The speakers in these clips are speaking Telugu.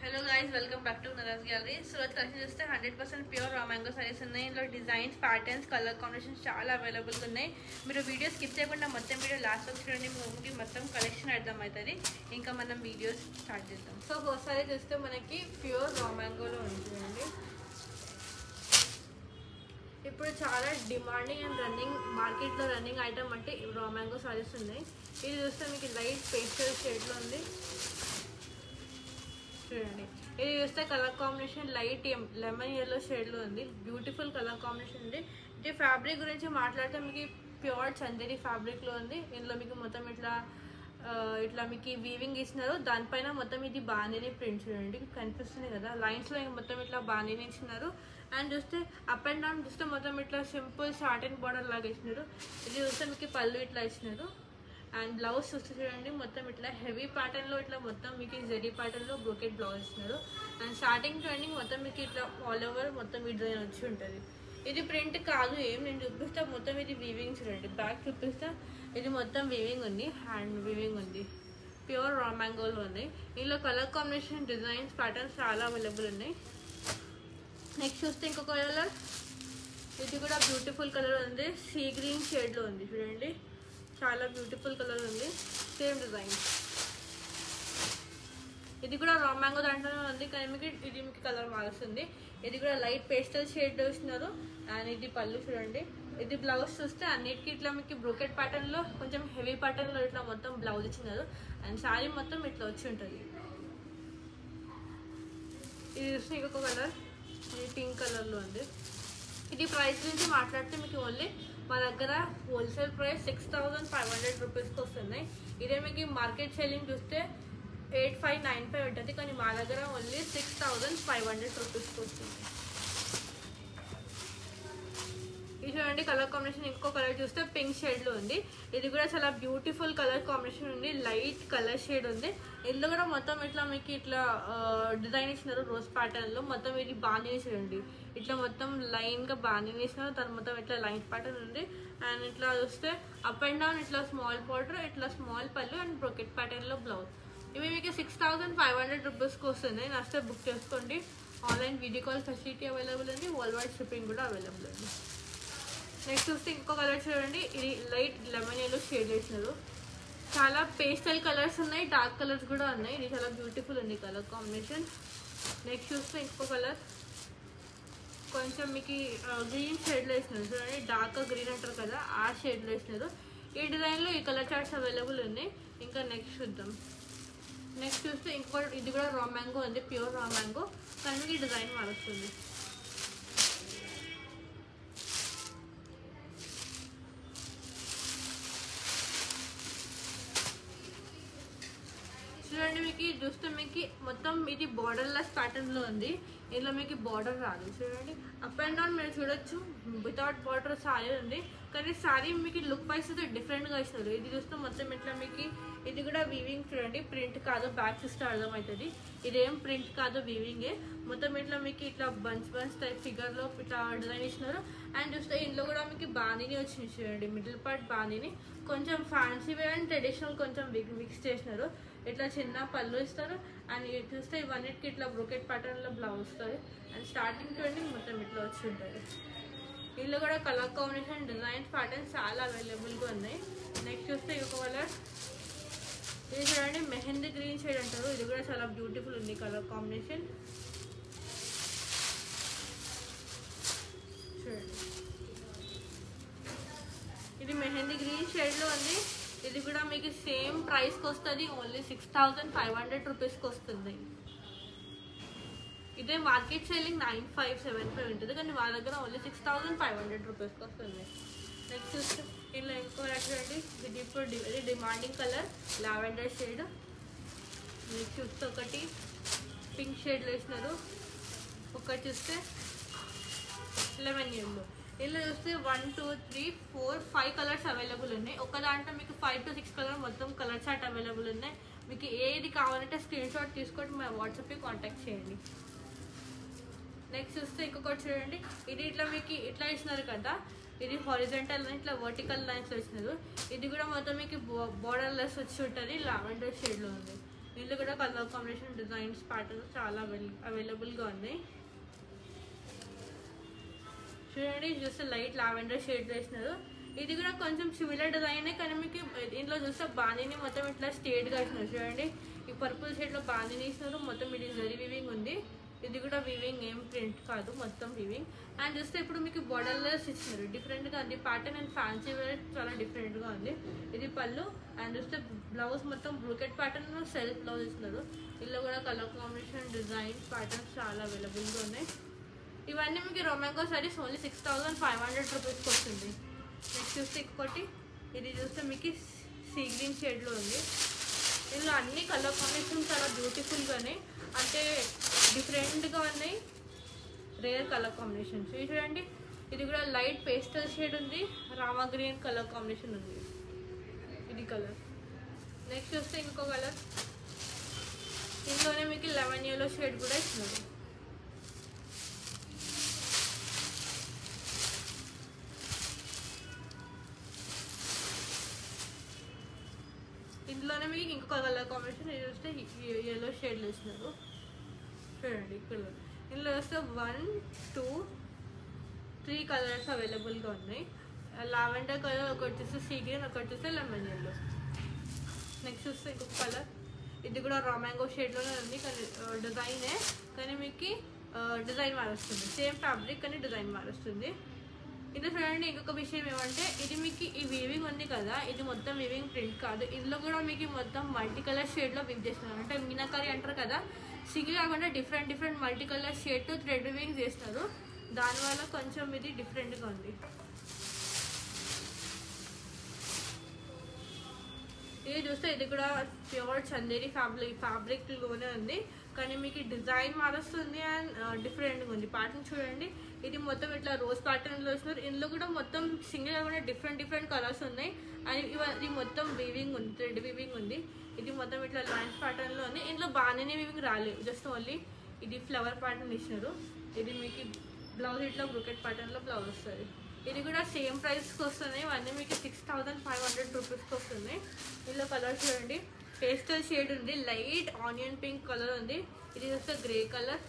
Hello guys, welcome back to Naraz Gallery. So let's continue this 100% pure raw mango sarees ఉన్నాయి. ఇందులో డిజైన్స్, ప్యాటర్న్స్, కలర్ కాంబినేషన్స్ చాలా అవైలబుల్ గా ఉన్నాయి. మీరు వీడియో స్కిప్ చేయకుండా మొత్తం వీడియో లాస్ట్ వరకు చూడండి. మీకు మొత్తం కలెక్షన్ అర్థమవుతుంది. ఇంకా మనం వీడియోస్ స్టార్ట్ చేద్దాం. సో ఫస్ట్ సారీ చూస్తే మనకి ప్యూర్ రా మ్యాంగోలో ఉంటుందండి. ఇప్పుడు చాలా డిమాండింగ్ అండ్ మార్కెట్లో రన్నింగ్ ఐటమ్ అంటే రా మ్యాంగో సారీస్ ఉన్నాయి. ఇది చూస్తే మీకు లైట్ పేస్టల్ షేడ్లో ఉంది. చూడండి, ఇది చూస్తే colour combination light lemon yellow షేడ్లో ఉంది. బ్యూటిఫుల్ కలర్ కాంబినేషన్ ఉంది. ఇది ఫ్యాబ్రిక్ గురించి మాట్లాడితే మీకు ప్యూర్ చందేరి ఫ్యాబ్రిక్లో ఉంది. ఇందులో మీకు మొత్తం ఇట్లా మీకు వీవింగ్ ఇచ్చినారు. దానిపైన మొత్తం ఇది బాందిని ప్రింట్ చూడండి, కనిపిస్తుంది కదా లైన్స్లో మొత్తం ఇట్లా బాందిని ఇచ్చినారు. అండ్ చూస్తే అప్ అండ్ డౌన్ చూస్తే మొత్తం ఇట్లా సింపుల్ సాటిన్ బార్డర్ లాగా ఇచ్చినారు. ఇది చూస్తే మీకు పళ్ళు ఇట్లా ఇచ్చినారు. అండ్ బ్లౌజ్ చూస్తే చూడండి, మొత్తం ఇట్లా హెవీ ప్యాటర్న్లో ఇట్లా మొత్తం మీకు జెరీ ప్యాటర్న్లో బ్రోకెట్ బ్లౌజ్ ఇస్తున్నారు. అండ్ స్టార్టింగ్ ట్రెండింగ్ మొత్తం మీకు ఇట్లా ఆల్ ఓవర్ మొత్తం ఈ డిజైన్ వచ్చి ఉంటుంది. ఇది ప్రింట్ కాదు ఏం, నేను చూపిస్తా మొత్తం ఇది వీవింగ్ చూడండి. బ్యాక్ చూపిస్తా, ఇది మొత్తం వీవింగ్ ఉంది, హ్యాండ్ వీవింగ్ ఉంది. ప్యూర్ రా మ్యాంగోలో ఉన్నాయి. ఇందులో కలర్ కాంబినేషన్, డిజైన్స్, ప్యాటర్న్స్ చాలా అవైలబుల్ ఉన్నాయి. నెక్స్ట్ చూస్తే ఇంకొక కలర్, ఇది కూడా బ్యూటిఫుల్ కలర్ ఉంది. సీ గ్రీన్ షేడ్లో ఉంది చూడండి, చాలా బ్యూటిఫుల్ కలర్ ఉంది. సేమ్ డిజైన్, ఇది కూడా రా మ్యాంగో దాంట్లోనే ఉంది, కానీ మీకు కలర్ మారుస్తుంది. ఇది కూడా లైట్ పేస్టల్ షేడ్ ఇస్తున్నారు. అండ్ ఇది పళ్ళు చూడండి. ఇది బ్లౌజ్ చూస్తే అన్నిటికీ ఇట్లా మీకు బ్రోకెట్ ప్యాటర్న్లో కొంచెం హెవీ ప్యాటర్న్లో ఇట్లా మొత్తం బ్లౌజ్ ఇచ్చినారు. అండ్ శారీ మొత్తం ఇట్లా వచ్చి ఉంటుంది. ఇది చూస్తే ఇంకొక కలర్, ఇది పింక్ కలర్లో ఉంది. ఇది ప్రైస్ గురించి మాట్లాడితే మీకు ఓన్లీ మా దగ్గర హోల్సేల్ ప్రైస్ 6500 రూపీస్కి వస్తున్నాయి. ఇదే మీకు మార్కెట్ సెల్లింగ్ చూస్తే 8595 ఉంటుంది, కానీ మా దగ్గర ఓన్లీ 6500 రూపీస్కి వస్తుంది. ఇది చూడండి కలర్ కాంబినేషన్. ఇంకో కలర్ చూస్తే పింక్ షేడ్లో ఉంది. ఇది కూడా చాలా బ్యూటిఫుల్ కలర్ కాంబినేషన్ ఉంది. లైట్ కలర్ షేడ్ ఉంది. ఇందులో కూడా మొత్తం ఇట్లా మీకు ఇట్లా డిజైన్ ఇచ్చినారు రోజ్ ప్యాటర్న్లో. మొత్తం ఇది బాందిని చూడండి, ఇట్లా మొత్తం లైన్గా బాందిని ఇచ్చినారు. దాని మొత్తం ఇట్లా లైన్ ప్యాటర్న్ ఉంది. అండ్ ఇట్లా చూస్తే అప్ అండ్ డౌన్ ఇట్లా స్మాల్ బార్డర్, ఇట్లా స్మాల్ పళ్ళు అండ్ బ్రోకెట్ ప్యాటర్న్లో బ్లౌజ్. ఇవి మీకు 6500 రూపీస్కి వస్తుంది. నచ్చితే బుక్ చేసుకోండి. Online video call facility available ఉంది. వరల్డ్ వైడ్ షిప్పింగ్ కూడా అవైలబుల్ ఉంది. నెక్స్ట్ చూస్తే ఇంకో కలర్ చూడండి, ఇది లైట్ లెమన్ ఎల్లో షేడ్ వేసినారు. చాలా పేస్టల్ కలర్స్ ఉన్నాయి, డార్క్ కలర్స్ కూడా ఉన్నాయి. ఇది చాలా బ్యూటిఫుల్ ఉంది కలర్ కాంబినేషన్. నెక్స్ట్ చూస్తే ఇంకో కలర్ కొంచెం మీకు గ్రీన్ షేడ్లో వేసినారు చూడండి, డార్క్ గ్రీన్ అంటారు కదా ఆ షేడ్లో వేసినారు. ఈ డిజైన్లో ఈ కలర్ చార్ట్స్ అవైలబుల్ ఉన్నాయి. ఇంకా నెక్స్ట్ చూద్దాం. నెక్స్ట్ చూస్తే ఇంకో, ఇది కూడా రా మ్యాంగో ఉంది, ప్యూర్ రా మ్యాంగో, కానీ మీకు ఈ డిజైన్ మారుస్తుంది. చూడండి, మీకు చూస్తే మీకు మొత్తం ఇది బార్డర్ లెస్ ప్యాటర్న్లో ఉంది. ఇందులో మీకు బార్డర్ రాదు చూడండి. అప్ అండ్ డౌన్ మీరు చూడొచ్చు, వితౌట్ బార్డర్ సారీ ఉంది, కానీ సారీ మీకు లుక్ వైస్ అయితే డిఫరెంట్గా ఇస్తారు. ఇది చూస్తే మొత్తం ఇట్లా మీకు ఇది కూడా వీవింగ్ చూడండి, ప్రింట్ కాదు. బ్యాక్ చూస్తే అర్థమవుతుంది, ఇదేం ప్రింట్ కాదు, వీవింగే. మొత్తం ఇట్లా మీకు ఇట్లా బంచ్ టైప్ ఫిగర్లో ఇట్లా డిజైన్ ఇచ్చినారు. అండ్ చూస్తే ఇందులో కూడా మీకు బాందిని వచ్చింది చూడండి, మిడిల్ పార్ట్ బాందిని. కొంచెం ఫ్యాన్సీ వే అండ్ ట్రెడిషనల్ కొంచెం మిక్స్ చేసినారు. ఇట్లా చిన్న పళ్ళు ఇస్తారు. అండ్ చూస్తే ఇవన్నిటికి ఇట్లా బ్రోకెట్ ప్యాటర్న్లో బ్లౌజ్ వస్తుంది. అండ్ స్టార్టింగ్ ట్రెండింగ్ మొత్తం ఇట్లా వచ్చి ఉంటుంది. ఇందులో కూడా కలర్ కాంబినేషన్, డిజైన్స్, ప్యాటర్న్స్ చాలా అవైలబుల్గా ఉన్నాయి. నెక్స్ట్ చూస్తే ఇంకొక కలర్, ఇది చూడండి మెహందీ గ్రీన్ షేడ్ అంటారు. ఇది కూడా చాలా బ్యూటిఫుల్ ఉంది కలర్ కాంబినేషన్ చూడండి. ఇది మెహందీ గ్రీన్ షేడ్లో ఉంది. ఇది కూడా మీకు సేమ్ ప్రైస్కి వస్తుంది, ఓన్లీ 6500 రూపీస్కి వస్తుంది. ఇదే మార్కెట్ సెల్లింగ్ 9575 ఉంటుంది, కానీ మా దగ్గర ఓన్లీ 6500 రూపీస్కి వస్తుంది. నెక్స్ట్ చూస్తే ఇలా ఇంకో చూడండి, ఇది ఇప్పుడు ఇది demanding colour lavender shade. Next చూస్తే ఒకటి పింక్ షేడ్లో వేసినారు, ఒకటి చూస్తే లెమన్ ఎల్లో. ఇలా చూస్తే 1 2 3 4 5 కలర్స్ అవైలబుల్ ఉన్నాయి. ఒక దాంట్లో మీకు 5 to 6 కలర్ మొత్తం కలర్ చార్ట్ అవైలబుల్ ఉన్నాయి. మీకు ఏది కావాలంటే స్క్రీన్ షాట్ తీసుకొని మా వాట్సాప్కి కాంటాక్ట్ చేయండి. నెక్స్ట్ చూస్తే ఇంకొకటి చూడండి, ఇది ఇట్లా మీకు ఇట్లా ఇచ్చినారు కదా, ఇది హారిజంటల్ లైన్, ఇట్లా వర్టికల్ లైన్స్లో ఇచ్చినారు. ఇది కూడా మొత్తం మీకు బార్డర్ లెస్ వచ్చి ఉంటుంది, లావెండర్ షేడ్లో ఉంది. దీంట్లో కూడా కలర్ కాంబినేషన్ డిజైన్స్ ప్యాటర్న్స్ చాలా అవైలబుల్గా ఉన్నాయి. చూడండి చూస్తే లైట్ లావెండర్ షేడ్ వేసినారు. ఇది కూడా కొంచెం సిమిలర్ డిజైన్ కానీ మీకు దీంట్లో చూస్తే బాందిని మొత్తం ఇట్లా స్ట్రేట్గా ఇచ్చినారు. చూడండి ఈ పర్పుల్ షేడ్లో బాందిని ఇస్తున్నారు. మొత్తం ఇది జరీ వీవింగ్ ఉంది. ఇది కూడా వీవింగ్ ఏం ప్రింట్ కాదు, మొత్తం వీవింగ్. అండ్ చూస్తే ఇప్పుడు మీకు బోర్డర్లెస్ ఇచ్చినారు. డిఫరెంట్గా ఉంది ప్యాటర్న్ అండ్ ఫ్యాన్సీ వేర్ చాలా డిఫరెంట్గా ఉంది. ఇది పళ్ళు. అండ్ చూస్తే బ్లౌజ్ మొత్తం బ్రూకెట్ ప్యాటర్న్ సెల్ఫ్ బ్లౌజ్ ఇస్తున్నారు. ఇందులో కూడా కలర్ కాంబినేషన్ డిజైన్ ప్యాటర్న్స్ చాలా అవైలబుల్గా ఉన్నాయి. ఇవన్నీ మీకు రొమాంగో సారీస్ ఓన్లీ 6500 రూపీస్కి వస్తుంది. నెక్స్ట్ చూస్తే ఇంకోటి ఇది చూస్తే మీకు సీ గ్రీన్ షేడ్లో ఉంది. ఇందులో అన్ని కలర్ కాంబినేషన్ చాలా బ్యూటిఫుల్గానే అంటే డిఫరెంట్గా ఉన్నాయి. రేర్ కలర్ కాంబినేషన్స్ ఇవి చూడండి. ఇది కూడా లైట్ పేస్టల్ షేడ్ ఉంది. రామా గ్రీన్ కలర్ కాంబినేషన్ ఉంది. ఇది కలర్. నెక్స్ట్ చూస్తే ఇంకో కలర్. ఇందులోనే మీకు లెమన్ yellow షేడ్ కూడా ఇస్తున్నారు. ఇందులోనే మీకు ఇంకొక కలర్ కాంబినేషన్ ఇది చూస్తే yellow షేడ్లు ఇస్తున్నారు. చూడండి కలర్. ఇందులో వస్తే 1, 2, 3 కలర్స్ అవైలబుల్గా ఉన్నాయి. లావెండర్ కలర్, ఒకటి చూస్తే సీ గ్రీన్, ఒకటి చూస్తే లెమన్ yellow. నెక్స్ట్ చూస్తే ఇంకొక కలర్. ఇది కూడా రామాంగో షేడ్లోనే ఉంది కానీ డిజైనే కానీ మీకు డిజైన్ మారుస్తుంది. సేమ్ ఫ్యాబ్రిక్ కానీ డిజైన్ మారుస్తుంది. ఇది చూడండి ఇంకొక విషయం ఏమంటే ఇది మీకు ఈ వీవింగ్ ఉంది కదా, ఇది మొత్తం వీవింగ్ ప్రింట్ కాదు. ఇందులో కూడా మీకు మొత్తం మల్టీ కలర్ షేడ్లో వింగ్ చేస్తున్నారు. అంటే మీనాకారి అంటారు కదా, సింగిల్ కాకుండా డిఫరెంట్ మల్టీ కలర్ షేడ్ తో థ్రెడ్ వీవింగ్ చేస్తారు. దానివల్ల కొంచెం ఇది డిఫరెంట్గా ఉంది. ఇది చూస్తే ఇది కూడా ప్యూర్ చందేరి ఫ్యాబ్రిక్లోనే ఉంది కానీ మీకు డిజైన్ మారుస్తుంది అండ్ డిఫరెంట్గా ఉంది. ప్యాటర్న్ చూడండి. ఇది మొత్తం ఇట్లా రోజ్ ప్యాటర్న్లో వచ్చినారు. ఇందులో కూడా మొత్తం సింగిల్ కాకుండా డిఫరెంట్ కలర్స్ ఉన్నాయి. అండ్ ఇది మొత్తం వీవింగ్ ఉంది, థ్రెడ్ వీవింగ్ ఉంది. ఇది మొత్తం ఇట్లా లైన్స్ ప్యాటర్న్లో ఉంది. ఇందులో బాగానే వీవింగ్ రాలేదు, జస్ట్ ఓన్లీ ఇది ఫ్లవర్ ప్యాటర్న్ ఇచ్చినారు. ఇది మీకు బ్లౌజ్ ఇట్లా బ్రూకెట్ ప్యాటర్న్లో బ్లౌజ్ వస్తుంది. ఇది కూడా సేమ్ ప్రైస్కి వస్తున్నాయి. ఇవన్నీ మీకు 6500 రూపీస్కి వస్తున్నాయి. ఇందులో కలర్ చూడండి. పేస్టల్ షేడ్ ఉంది, లైట్ ఆనియన్ పింక్ కలర్ ఉంది. ఇది చూస్తే గ్రే కలర్.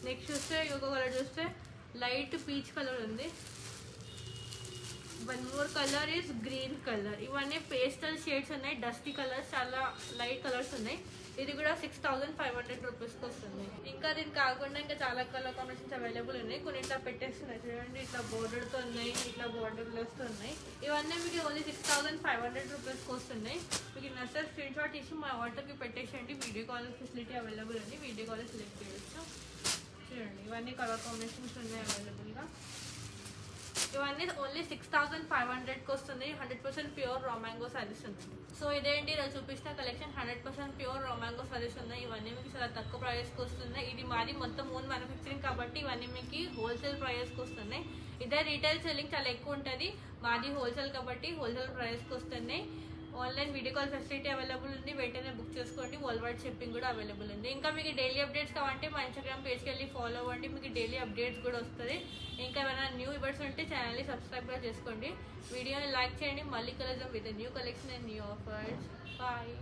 నెక్స్ట్ చూస్తే ఇంకొక కలర్ చూస్తే లైట్ పీచ్ కలర్ ఉంది. One more colour is green colour. ఇవన్నీ పేస్టల్ షేడ్స్ ఉన్నాయి, డస్టీ కలర్స్, చాలా లైట్ కలర్స్ ఉన్నాయి. ఇది కూడా 6500 రూపీస్కి వస్తుంది. ఇంకా దీనికి కాకుండా ఇంకా చాలా కలర్ కాంబినేషన్స్ అవైలబుల్ ఉన్నాయి. కొన్ని ఇట్లా పెట్టేస్తున్నాయి చూడండి, ఇట్లా బోర్డర్తో ఉన్నాయి, ఇట్లా బోర్డర్లెస్తో ఉన్నాయి. ఇవన్నీ మీకు ఓన్లీ 6500 రూపీస్కి వస్తున్నాయి. మీకు నచ్చితే స్క్రీన్ షాట్ ఇచ్చి మా వాట్సాప్కి పెట్టేసేయండి. వీడియో కాల్ ఫెసిలిటీ అవైలబుల్ ఉంది, వీడియో కాల్ సెలెక్ట్ చేయొచ్చు. చూడండి ఇవన్నీ కలర్ కాంబినేషన్స్ ఉన్నాయి అవైలబుల్గా. ఇవన్నీ ఓన్లీ 6500కి వస్తుంది. 100% ప్యూర్ రామాంగో సారీస్ ఉంది. సో ఇదేంటి ఇలా చూపిస్తున్న కలెక్షన్ 100% ప్యూర్ రామాంగో సారీస్ ఉన్నాయి. ఇవన్నీ మీకు చాలా తక్కువ ప్రైస్కి వస్తున్నాయి. ఇది మాది మొత్తం ఓన్ మ్యానుఫ్యాక్చరింగ్ కాబట్టి ఇవన్నీ మీకు హోల్సేల్ ప్రైస్కి వస్తున్నాయి. ఇదే రీటైల్ సెల్లింగ్ చాలా ఎక్కువ ఉంటుంది, మాది హోల్సేల్ కాబట్టి హోల్సేల్ ప్రైస్కి వస్తున్నాయి. Online video call facility available ఉంది, వెంటనే బుక్ చేసుకోండి. వరల్డ్ వైడ్ షిప్పింగ్ కూడా అవైలబుల్ ఉంది. ఇంకా మీకు డైలీ అప్డేట్స్ కావాలంటే మా ఇన్స్టాగ్రామ్ పేజ్కి వెళ్ళి ఫాలో అవ్వండి, మీకు డైలీ అప్డేట్స్ కూడా వస్తుంది. ఇంకా ఏమైనా న్యూ ఇవర్స్ ఉంటే ఛానల్ని సబ్స్క్రైబ్ కూడా చేసుకోండి. వీడియోని లైక్ చేయండి. మళ్ళీ కలుద్దాం with new collection and new offers. Bye.